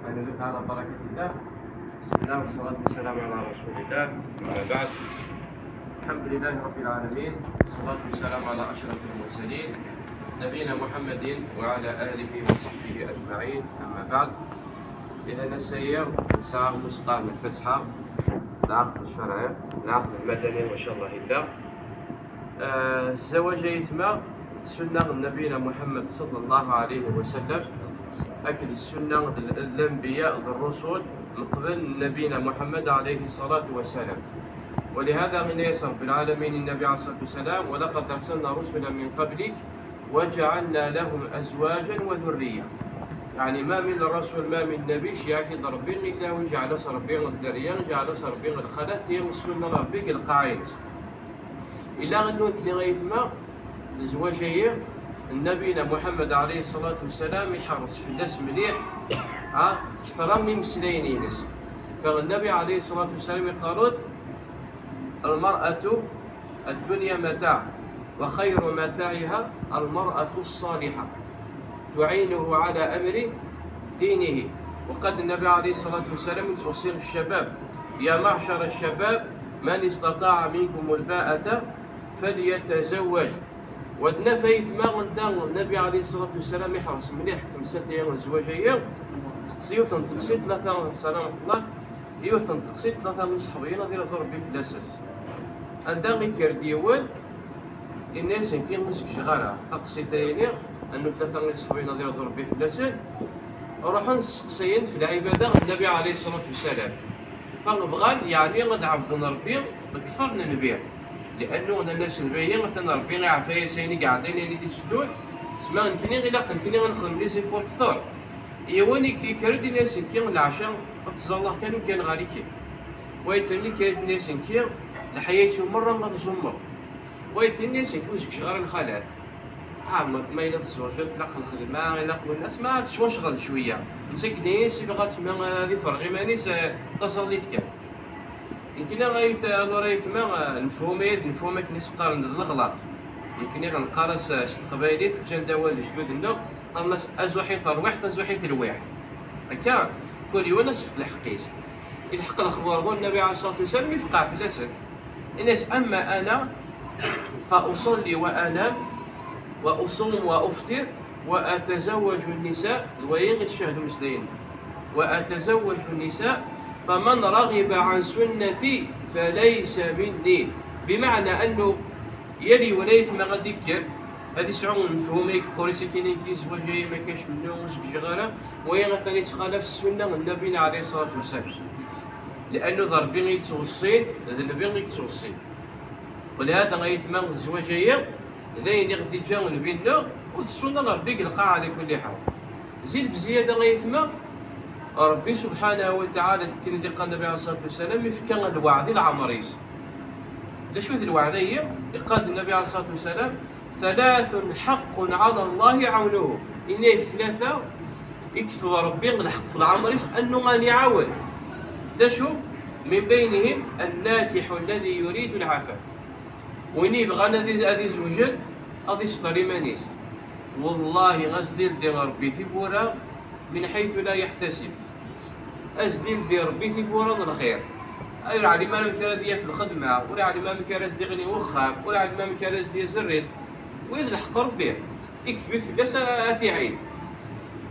ندل على بركة الله. بسم الله والصلاة والسلام على رسول الله. أما بعد، الحمد لله رب العالمين، والصلاة والسلام على أشرف المرسلين نبينا محمد وعلى آله وصحبه أجمعين. أما بعد، إذا نسير ساعة مسقى من الفتحة العقد الشرعي العقد المدني ما شاء الله إلا الزواج يتم سنة نبينا محمد صلى الله عليه وسلم، أكل السنة الأنبياء الرسل من قبل نبينا محمد عليه الصلاة والسلام. ولهذا من يسر بالعالمين النبي عليه الصلاة والسلام: ولقد أرسلنا رسلا من قبلك وجعلنا لهم أزواجا وذرية. يعني ما من رسول ما من نبي يعطي ربي إلا وجعل ربي الذرية جعل ربي الخلات هي السنة ربي القاعين إلا أنه كلي غيثما الزواجية النبينا محمد عليه الصلاة والسلام يحرص في الناس مليح كثر من مسلين ينس. فالنبي عليه الصلاة والسلام يقول: المرأة الدنيا متاع وخير متاعها المرأة الصالحة تعينه على أمر دينه. وقد النبي عليه الصلاة والسلام يوصي الشباب: يا معشر الشباب من استطاع منكم الباءة فليتزوج. ودنا فايت ما غندان النبي عليه الصلاة والسلام يحرص مليح خمسة أيام الزواجية يوثن تقصيد ثلاثة سلامة الله يوثن تقصيد ثلاثة من صحابيين ديال ربي في الأساس عندها غير كرديول الناس كاين مسك شغالة تقصيد داينير أنه ثلاثة من صحابيين ديال ربي في الأساس وروحوا نسقسيين في العبادة النبي عليه الصلاة والسلام. فنبغى يعني غد عبدنا ربي بكثر من النبيع، لأنه الناس الباقيين مثلا ربي غيعافيا سايني قاعدين اللي يسدون سما يمكن غير يمكن غنخدم لي سيفور كثر يواني كيرد الناس كي العشاء الله كانوا كان غاريكي ويتني كيرد الناس كي الحياة مرة ما تزمر ويتني الناس كي وزك شغال الخالات ما إلا تزوج تلاقى الخدمة إلا الناس ما تشوشغل شوية نسك ناس يبغى تما هذه فرغي مانيس تصلي كان يمكن غايت ما نفهمك ناس قارن الغلط يمكن غنقارس استقبالي في الجندوال جدودنا قالنا ازوحي فروح ازوحي في الواحد هكا كل يوم ناس تلحقيس يلحق الاخبار هو النبي عليه الصلاه والسلام يفقع في الاسد الناس: اما انا فاصلي وانام واصوم وافطر واتزوج النساء وين الشهد مسلمين واتزوج النساء فمن رغب عن سنتي فليس مني. بمعنى انه يلي ولايت ما غادي يذكر هذه سعون مفهوميك قريسه كاينين كيزواجي ما كاينش منهم وسك شغاله وهي ثاني تخالف السنه من نبينا عليه الصلاه والسلام، لانه ضربي غيتوصين هذا النبي غيتوصين. ولهذا غيتمام الزواجيه ذاين غادي جاو بيننا والسنه ربي يلقى على كل حال. زيد بزياده غيتمام ربي سبحانه وتعالى كما قال النبي عليه الصلاه والسلام يفكر الوعد العمريس. شو هذه الوعدية؟ قال النبي عليه الصلاة والسلام: ثلاث حق على الله عونه. إن ثلاثة يكتب ربي الحق في العمريس أنه غادي يعاون. شو؟ من بينهم الناكح الذي يريد العفاف. وين يبغى هذه زوجين غادي يستري مانيس. والله غزدير ديال ربي في بورا من حيث لا يحتسب. أزديل ديال ربي في بورا من الخير. أي على ما مكارز في الخدمة ولا على ما مكارز دي غني وخام ولا على ما مكارز دي الرزق وإذا الحق ربي يكتب في الناس في عين.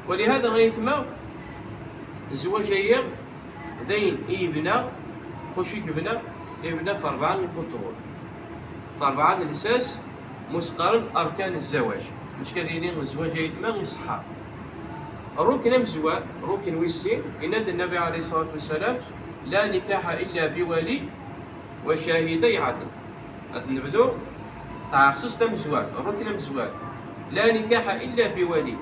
ولهذا غيثما الزواجية داين يبنى خوشي يبنى في 4 من كنترول في 4 من الأساس مسقرن أركان الزواج مش كدينين الزواج يتما يصحى الركن مزوال ركن ويسين ينادى النبي عليه الصلاة والسلام: لا نكاح إلا بولي وشاهدي عدل. نبدو تاع سيستم زواج الركن مزوال لا نكاح إلا بولي،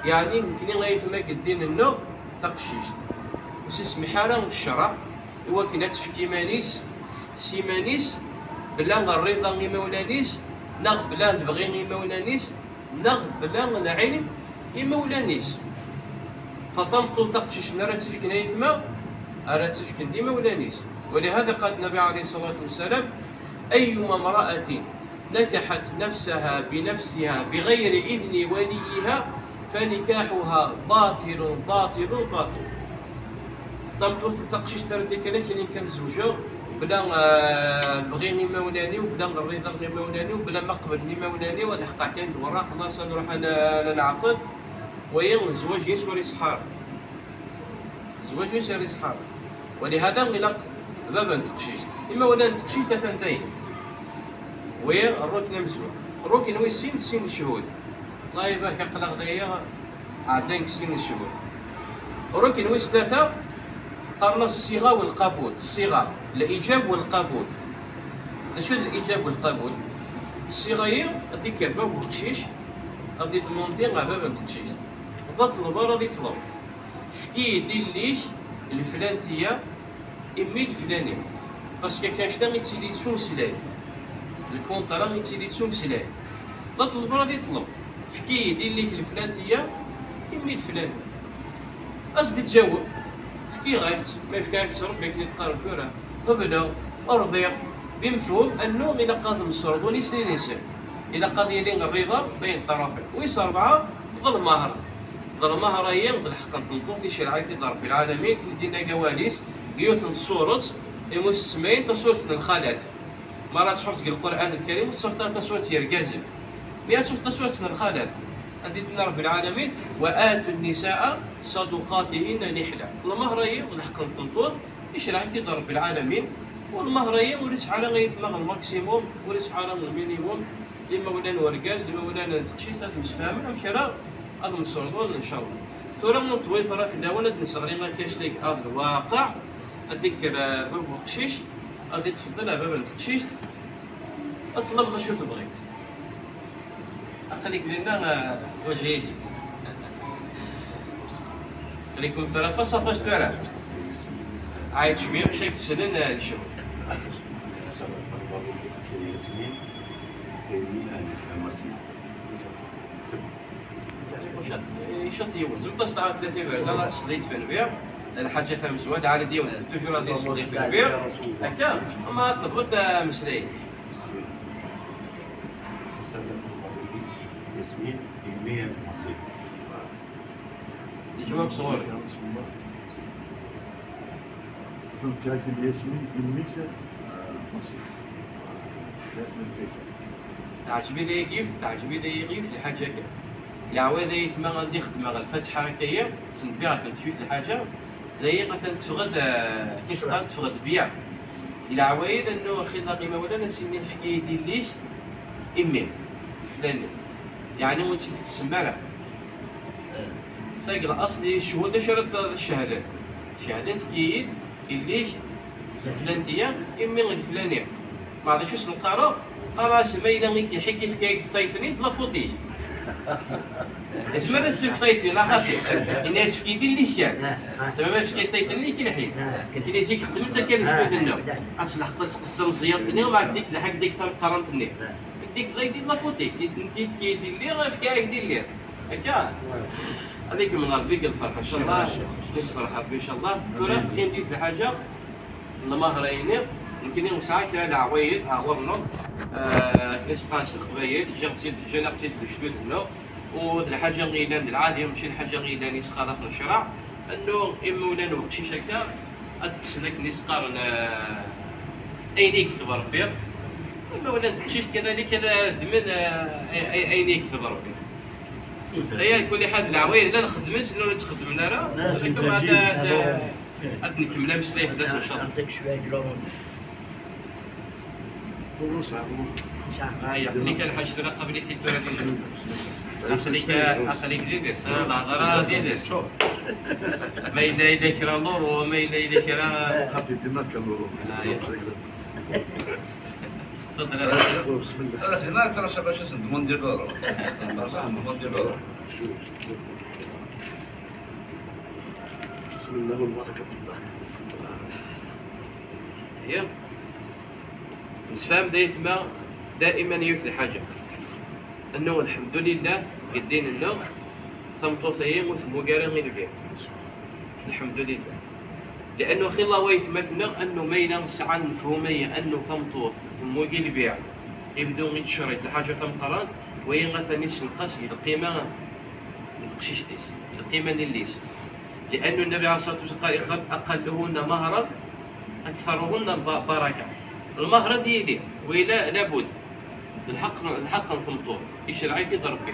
يعني يمكن غيثما قدين النو تقشيش وسيسمح لها الشرع هو كنا تفكي مانيس سيمانيس بلا الرضا غي مولانيس نغ بلا نبغي غي مولانيس نغ بلا العين غي مولانيس فثمطو تقشيش من راه تفكي نايثما راه تفكي ديما ولانيس. ولهذا قال النبي عليه الصلاة والسلام: أيما امرأة نكحت نفسها بنفسها بغير إذن وليها فنكاحها باطل باطل باطل. تمطوط تقشيش تردي كان كنزوجو بلا بغي مولاني وبلا الرضا مولاني وبلا ما قبل مولاني ولحقا كاين الوراق خلاص نروح انا نعقد وين الزواج يسوى صحار الزواج يسوى صحار ولهذا غلق بابا نتقشيش اما ولا نتقشيش تفنتين وين الركن مزوج الركن هو سين الشهود الله يبارك قلق دايا عندك سين الشهود الركن هو ثلاثه قرنا الصيغه والقبول الصيغه الايجاب والقبول شنو الايجاب والقبول الصيغه هي غادي كربه وقشيش غادي تموندي غا بابا نتقشيش تطلب راضي تطلب فكي دير ليش الفلانتيه امي الفلاني باسكو كان شتا غيتسيدي تسومسلاي الكونطرا غيتسيدي تسومسلاي تطلب راضي يطلب فكي دير ليك الفلانتيه امي الفلاني اصدي تجاوب فكي غاكت ما فكاكش ربي كي تقارن كره قبل ارضي بمفهوم انه الى قاد مسرود نسري نسر الى قاد يلين الرضا بين الطرفين ويس اربعه ظل مهر ظل مهر هي ظل حقا تنطوط في شرعيه رب العالمين كدينا جواليس يوثن صورة المسلمين تصورة الخالات مرات شفت القرآن الكريم تصورة تصورة يرجازم مئة شفت تصورة الخالات عندنا رب العالمين وآتوا النساء صدقاتهن نحلة المهرية والحق تنطوط شرعية رب العالمين والمهرية وليس على غير الماكسيموم وليس على المينيموم لما ولانا ورجاز لما ولانا تقشيش هذا مسفهم أو شراء هذا مصردون إن شاء الله تورا من طويل فرا في الدولة نصغري ما كاش ليك أرض الواقع أديك باب القشيش غادي تفضلها باب القشيش اطلب شو تبغيت أخليك لنا وجهيتي خليكم ترى فصفاش ترى عايد شوية باش يتسنن الشغل شط يوز وتصنع 30 برد انا صليت في البيع الحاجه تاع مزواد على ديون توجور غادي يصلي في البيع هكا ما ثبت مسلي ياسمين علمية المصير الجواب صغير كانت الياسمين علمية مصير ياسمين كيسر تعجبي ذا كيف تعجبي ذا يغيف الحاجه كيف العواد يثما غادي يخدم الفتحه هكايا تنبيع تنشوف الحاجه ذي مثلا تفقد كيسقان تفقد بيع الى عوايد انه اخي لا قيمه ولا نسيني في يدير ليش امين فلان يعني وانت تسمى سايق الاصلي الشهوده شرط الشهادات شهادات كيد الليش الفلانتيه امين الفلانيه ما عرفتش واش نقرا قرا سمينا غير كيحكي في كايك سايتني بلا فوتيش اسمع راسك سايتني لا خاطي الناس كيدير لي شان زعما باش كيسايتني كي الحين كي يزيك خدمت كان شويه النوم اصلا خطات قصد مزيانتني ومع ديك لحق ديك قرنتني ديك غيدير لا فوتيش انت كيدير لي غير في كايك دير لي هكا هذيك من ربي الفرحه ان شاء الله نصبر ربي ان شاء الله ترى كاين في الحاجه المهرين يمكن ساعات كاين عوايد عورنا كيسقاش القبايل جا نقصد بشدود انه ودر حاجه غيلان العاديه ماشي حاجه غيلان يسقى في الشرع انه اما ولا نوقشي هكا اتكسلك نسقارن اين يكتب ربي اما ولا نتكشيش كذلك كذا دمن اين يكتب ربي هي كل حد العوايد لا نخدمش انه نتخدم لنا ولكن هذا نكملها بسلايف الناس ان شاء الله عندك شويه كلورون يعطيك الحاج ترى قبلتي ترى اخليك ديدس الهضره ديدس ما إلا يذكر النور وما إلا يذكر خاطي ديما كنورو تفضل بسم الله هناك ترى شباب شو اسمه مونديرو مونديرو بسم الله والبركة الله هي نسفهم دائما يوفي الحاجة انه الحمد لله قدين النوم ثمطوثيين وثمو قارن غير البيع الحمد لله لانه اخي الله ويثمثنا انه مينا سعى مفهوميه انه ثمطوث ثمو قيل البيع يبدو غير تشريت الحاجه ثم قران وين غثنيش القصي القيمه نتقشيش تيس القيمه الليس لأن النبي عليه الصلاة والسلام قال أقلهن مهرا أكثرهن بركة. المهر ديالي وإلا لابد الحق نطمطوه يشرعي في ضربه،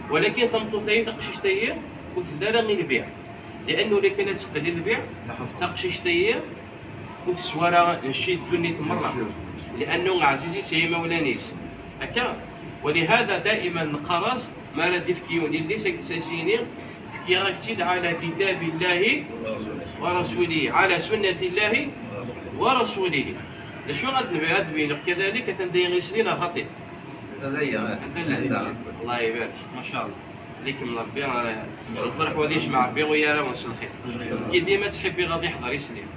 ولكن ثمطو ثلاثة قشيشتية وثلاثة غير البيع، لأنه اللي كان تقليل البيع تقشيشتية وثسوارة نشيد دونيت مرة، لأنه عزيزي سي مولانيس هكا. ولهذا دائما نقرص ما ردي فكيون اللي سيسيني فكي راكتيد على كتاب الله ورسوله، على سنة الله ورسوله. لشو غاد بينك كذلك تندين سنين خطير. هذا هي الله يبارك ما شاء الله عليك من ربي. الفرح غادي يجمع ربي ويا راه ونص الخير. كي ديما تحبي غادي يحضر يسلم.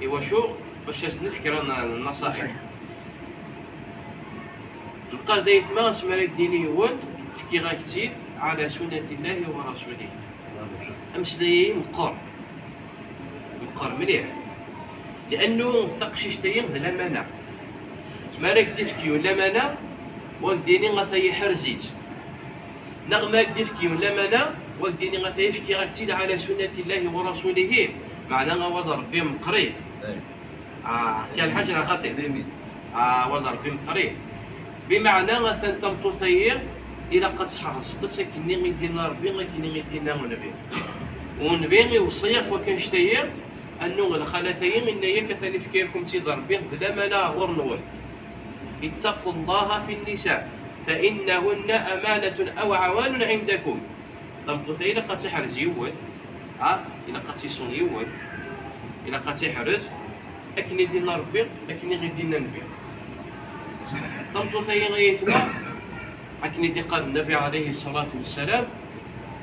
ايوا شو باش نفكر النصائح. نقال دايت ما اسمع لك دينيون فكي غاكتي على سنة الله ورسوله. أمسلي مقر مليح، لأنه ثقشيشتين ذا لمانا مارك ديفكيو لمانا والديني غاثي حرزيت نغماك ديفكيو لمانا والديني غاثي فكي غاكتي على سنة الله ورسوله، معناها وضع ربي مقريض. كان حاجة خطير. وضع ربي مقريض بمعنى غاثن تمطوثير إلا قد حرصت كني غيدينا ربي كني غيدينا النبي، والنبي يوصي فوكان شتير أنه الخلفين إن يكثر فكيركم سيد ربي بلا منا غور نور. اتقوا الله في النساء فإنهن أمانة أو عوان عندكم. تمطوثير إلا قد تحرز يول إلا قد تيصون يول إلا قد تحرز أكني دينا ربي أكني غيدينا النبي. تمطوثير غيثما أكني قال النبي عليه الصلاة والسلام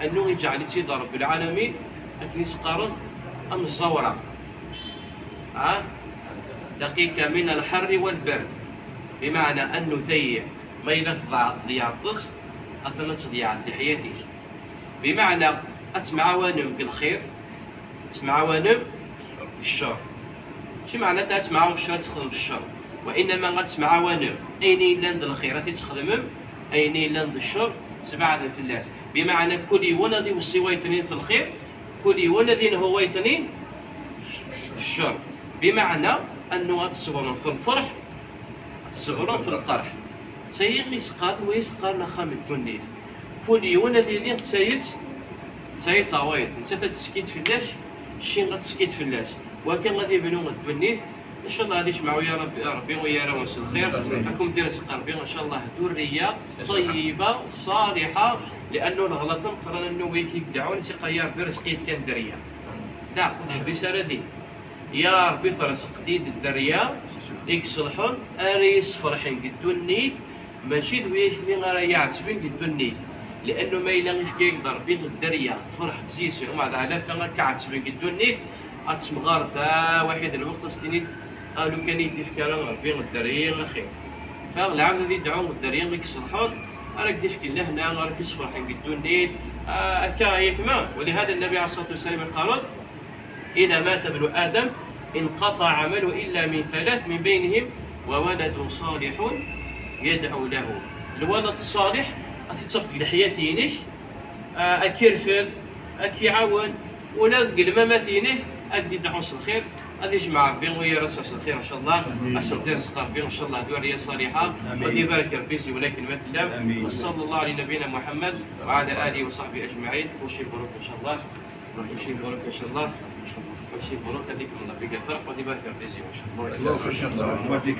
أنه يجعل سيد رب العالمين أكني سقارن أم الزورة دقيقة من الحر والبرد، بمعنى أنه ثيع ما يلفظ ضياطس أثناء ضياعت لحياتك، بمعنى أتمع وانم بالخير أتمع وانم بالشر. شو معنى أتمع بالشر تخدم بالشر؟ وإنما غتسمع وانم أين لاند الخير تخدمهم أين لاند الشر تبع في الناس، بمعنى كل ولد يوصي ويتنين في الخير كل ولد هو ويتنين في الشر، بمعنى أنه تصبرون في الفرح تصبرون في القرح. تسير يسقال ويسقال نخام الدنيا كل ولد اللي تسيت عوايد نسيت تسكيت في اللاش شي غتسكيت في اللاش، ولكن غادي يبنوا الدنيا ان شاء الله غادي يجمعوا يا ربي ويا رونس الخير. راكم دير قربي ان شاء الله ذريه طيبه صالحه، لانه الغلط مقرن انه يدعون سقيا ربي رزقيت كان دريه لا تحبيس ردي يا ربي فرزق ديد الدريه ديك صلحون اريس فرحين قدو النيت ماشي دويش اللي غير يعتبين قدو النيت، لانه ما يلاقيش كيقدر بين الدريه فرح تزيسي ومع ذلك فما كعتبين قدو النيت اتمغار تا واحد الوقت استنيت قالوا كان يدي في كلام ربي الدريه خير. فالعام اللي يدعون الدريه اللي يصلحون راك ديفك لهنا راك يصفرحين قدو النيت هكا يتما. ولهذا النبي عليه الصلاه والسلام قال إذا مات ابن آدم انقطع عمله إلا من ثلاث من بينهم وولد صالح يدعو له. الولد الصالح أتصفت لحياتينش أكيرفل أكيعاون ولا قل ما مثينش أقدي دعوس الخير غادي يجمع ربي ويا راساس الخير ان شاء الله. اسال دير رزق ربي ان شاء الله دوريه صالحه غادي يبارك ربي ولكن مثلا وصلى الله على نبينا محمد وعلى اله وصحبه اجمعين. وشي مبروك ان شاء الله وشي مبروك ان شاء الله وشي مبروك هذيك من ربي الفرح وغادي يبارك ربي ان شاء الله. بارك الله فيك.